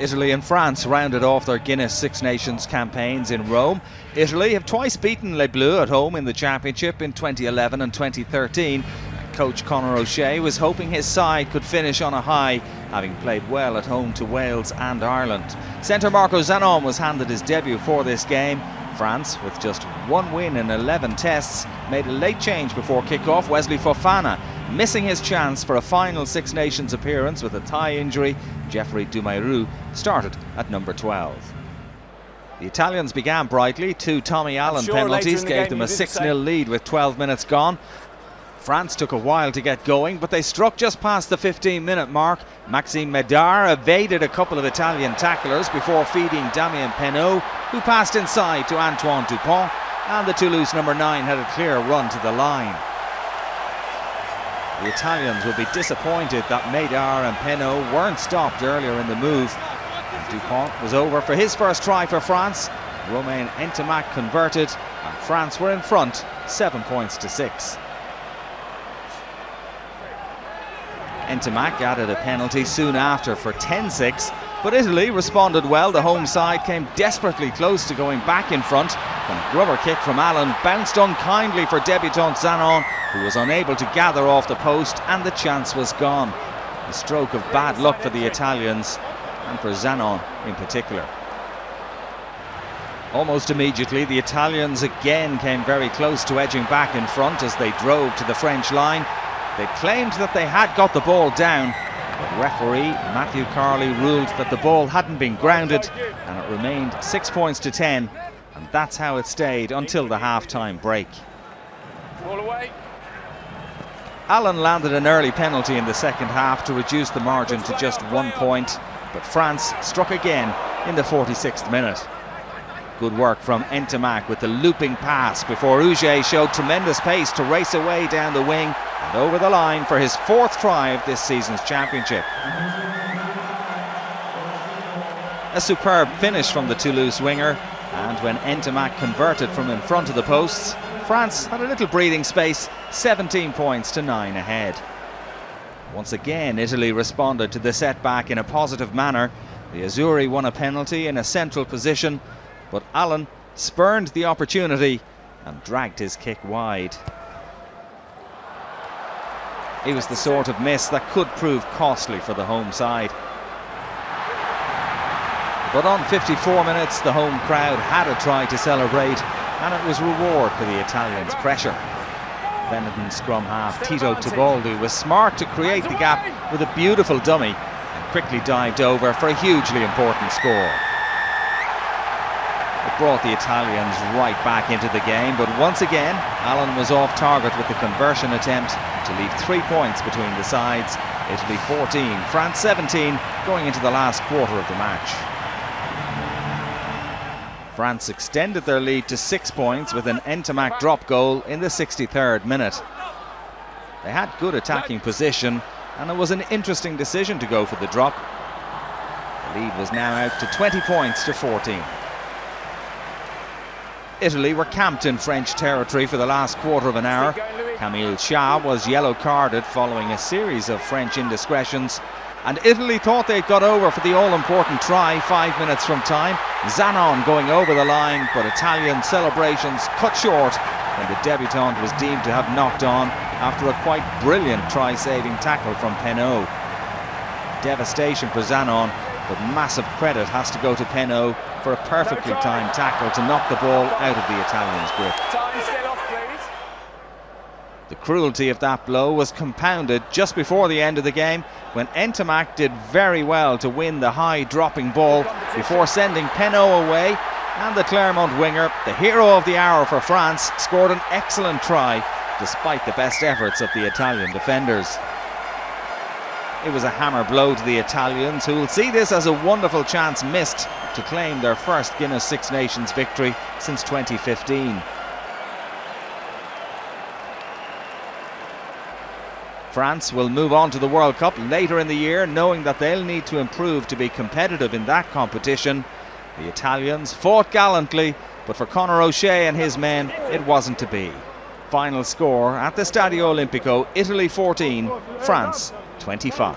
Italy and France rounded off their Guinness Six Nations campaigns in Rome. Italy have twice beaten Les Bleus at home in the championship in 2011 and 2013. Coach Conor O'Shea was hoping his side could finish on a high, having played well at home to Wales and Ireland. Centre Marco Zanon was handed his debut for this game. France, with just one win in 11 tests, made a late change before kick-off. Wesley Fofana missing his chance for a final Six Nations appearance with a thigh injury. Geoffrey Doumairou started at number 12. The Italians began brightly. Two Tommy Allan penalties gave them a 6-0 lead with 12 minutes gone. France took a while to get going, but they struck just past the 15-minute mark. Maxime Medard evaded a couple of Italian tacklers before feeding Damien Penaud, who passed inside to Antoine Dupont, and the Toulouse number 9 had a clear run to the line. The Italians will be disappointed that Medard and Penaud weren't stopped earlier in the move. And Dupont was over for his first try for France. Romain Ntamack converted, and France were in front 7 points to 6. Ntamack added a penalty soon after for 10-6, but Italy responded well. The home side came desperately close to going back in front when a rubber kick from Allan bounced unkindly for debutant Zanon, who was unable to gather off the post, and the chance was gone. A stroke of bad luck for the Italians, and for Zanon in particular. Almost immediately, the Italians again came very close to edging back in front as they drove to the French line. They claimed that they had got the ball down, but referee Matthew Carley ruled that the ball hadn't been grounded, and it remained 6 points to 10, and that's how it stayed until the half-time break. Ball away. Allan landed an early penalty in the second half to reduce the margin to just 1 point, but France struck again in the 46th minute. Good work from Ntamack with the looping pass before Uge showed tremendous pace to race away down the wing and over the line for his fourth try of this season's championship. A superb finish from the Toulouse winger, and when Ntamack converted from in front of the posts, France had a little breathing space, 17 points to 9 ahead. Once again, Italy responded to the setback in a positive manner. The Azzurri won a penalty in a central position, but Allan spurned the opportunity and dragged his kick wide. It was the sort of miss that could prove costly for the home side. But on 54 minutes, the home crowd had a try to celebrate, and it was reward for the Italians' pressure. Benetton scrum half Tito Tebaldi was smart to create the gap with a beautiful dummy and quickly dived over for a hugely important score. It brought the Italians right back into the game, but once again Allan was off target with the conversion attempt to leave 3 points between the sides. Italy 14, France 17 going into the last quarter of the match. France extended their lead to 6 points with an Ntamack drop goal in the 63rd minute. They had good attacking position, and it was an interesting decision to go for the drop. The lead was now out to 20 points to 14. Italy were camped in French territory for the last quarter of an hour. Camille Chat was yellow carded following a series of French indiscretions, and Italy thought they'd got over for the all-important try 5 minutes from time. Zanon going over the line, but Italian celebrations cut short when the debutant was deemed to have knocked on after a quite brilliant try-saving tackle from Penaud. Devastation for Zanon, but massive credit has to go to Penaud for a perfectly timed tackle to knock the ball out of the Italians' grip. The cruelty of that blow was compounded just before the end of the game when Ntamack did very well to win the high dropping ball before sending Penaud away, and the Clermont winger, the hero of the hour for France, scored an excellent try despite the best efforts of the Italian defenders. It was a hammer blow to the Italians, who will see this as a wonderful chance missed to claim their first Guinness Six Nations victory since 2015. France will move on to the World Cup later in the year, knowing that they'll need to improve to be competitive in that competition. The Italians fought gallantly, but for Conor O'Shea and his men, it wasn't to be. Final score at the Stadio Olimpico: Italy 14, France 25.